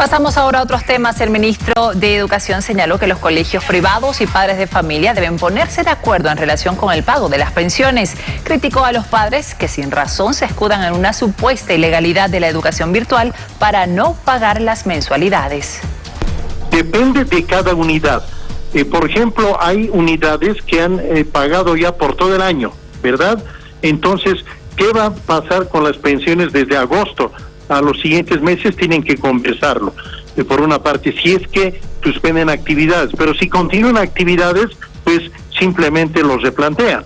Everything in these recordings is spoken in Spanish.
Pasamos ahora a otros temas. El ministro de Educación señaló que los colegios privados y padres de familia deben ponerse de acuerdo en relación con el pago de las pensiones. Criticó a los padres que sin razón se escudan en una supuesta ilegalidad de la educación virtual para no pagar las mensualidades. Depende de cada unidad. Por ejemplo, hay unidades que han pagado ya por todo el año, ¿verdad? Entonces, ¿qué va a pasar con las pensiones desde agosto? A los siguientes meses tienen que conversarlo. Por una parte, si es que suspenden actividades, pero si continúan actividades, pues simplemente los replantean.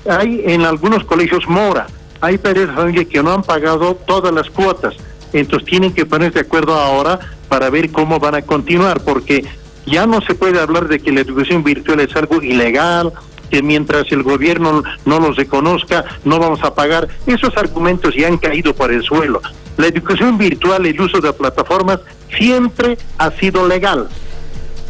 Hay en algunos colegios mora, hay padres de familia que no han pagado todas las cuotas, entonces tienen que ponerse de acuerdo ahora para ver cómo van a continuar, porque ya no se puede hablar de que la educación virtual es algo ilegal, que mientras el gobierno no los reconozca, no vamos a pagar. Esos argumentos ya han caído por el suelo. La educación virtual, el uso de plataformas, siempre ha sido legal.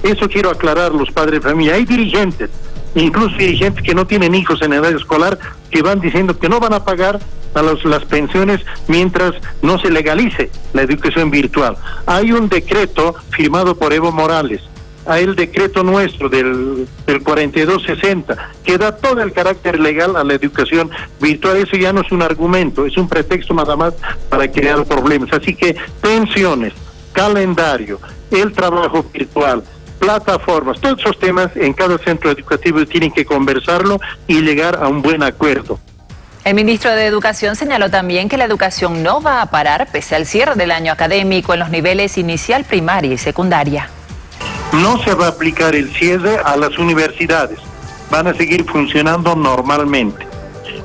Eso quiero aclarar a los padres de familia. Hay dirigentes, incluso dirigentes que no tienen hijos en edad escolar, que van diciendo que no van a pagar a las pensiones mientras no se legalice la educación virtual. Hay un decreto firmado por Evo Morales, hay el decreto nuestro del 4260, que da todo el carácter legal a la educación virtual. Eso ya no es un argumento, es un pretexto nada más para crear problemas. Así que pensiones, calendario, el trabajo virtual, plataformas, todos esos temas en cada centro educativo tienen que conversarlo y llegar a un buen acuerdo. El ministro de Educación señaló también que la educación no va a parar pese al cierre del año académico en los niveles inicial, primaria y secundaria. No se va a aplicar el cierre a las universidades, van a seguir funcionando normalmente.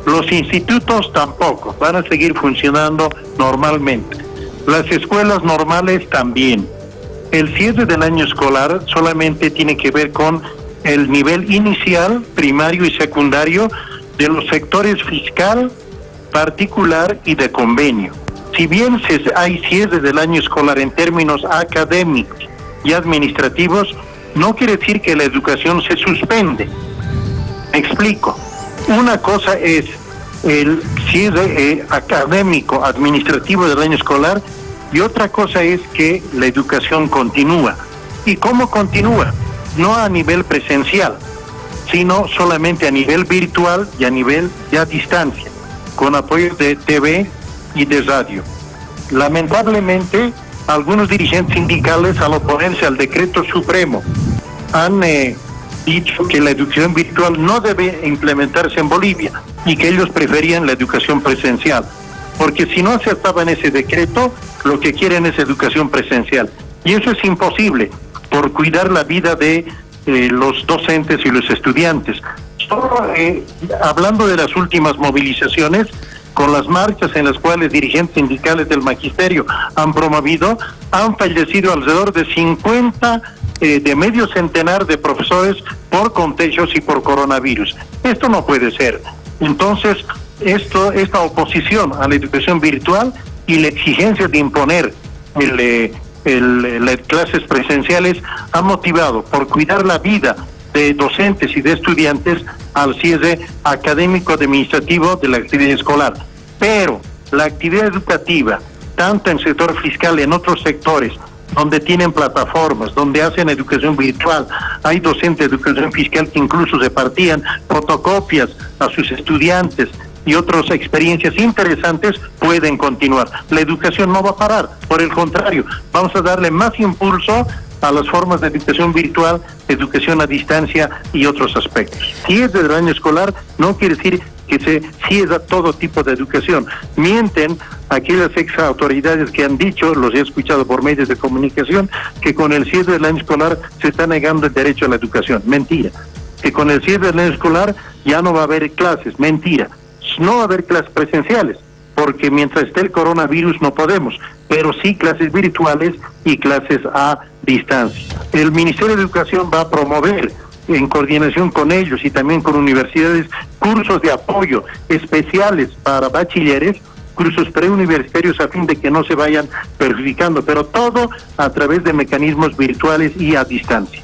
Los institutos tampoco, van a seguir funcionando normalmente. Las escuelas normales también. El cierre del año escolar solamente tiene que ver con el nivel inicial, primario y secundario de los sectores fiscal, particular y de convenio. Si bien hay cierre del año escolar en términos académicos y administrativos, no quiere decir que la educación se suspende. Me explico. Una cosa es el cierre académico, administrativo del año escolar, y otra cosa es que la educación continúa. ¿Y cómo continúa? No a nivel presencial, sino solamente a nivel virtual y a nivel de a distancia, con apoyo de TV y de radio. Lamentablemente, algunos dirigentes sindicales, al oponerse al decreto supremo, han dicho que la educación virtual no debe implementarse en Bolivia y que ellos preferían la educación presencial, porque si no aceptaban ese decreto, lo que quieren es educación presencial. Y eso es imposible, por cuidar la vida de los docentes y los estudiantes. Solo, hablando de las últimas movilizaciones, con las marchas en las cuales dirigentes sindicales del magisterio han promovido, han fallecido alrededor de 50, de medio centenar de profesores por contagios y por coronavirus. Esto no puede ser. Entonces, esta oposición a la educación virtual y la exigencia de imponer las clases presenciales ha motivado, por cuidar la vida de docentes y de estudiantes, al cierre académico administrativo de la actividad escolar. Pero la actividad educativa, tanto en el sector fiscal, en otros sectores, donde tienen plataformas, donde hacen educación virtual, hay docentes de educación fiscal que incluso repartían fotocopias a sus estudiantes y otras experiencias interesantes, pueden continuar. La educación no va a parar, por el contrario, vamos a darle más impulso a las formas de educación virtual, educación a distancia y otros aspectos. Si es del año escolar, no quiere decir que se cierra todo tipo de educación. Mienten aquellas ex autoridades que han dicho, los he escuchado por medios de comunicación, que con el cierre del año escolar se está negando el derecho a la educación. Mentira. Que con el cierre del año escolar ya no va a haber clases. Mentira. No va a haber clases presenciales, porque mientras esté el coronavirus no podemos, pero sí clases virtuales y clases a distancia. El Ministerio de Educación va a promover, en coordinación con ellos y también con universidades, cursos de apoyo especiales para bachilleres, cursos preuniversitarios a fin de que no se vayan perjudicando, pero todo a través de mecanismos virtuales y a distancia.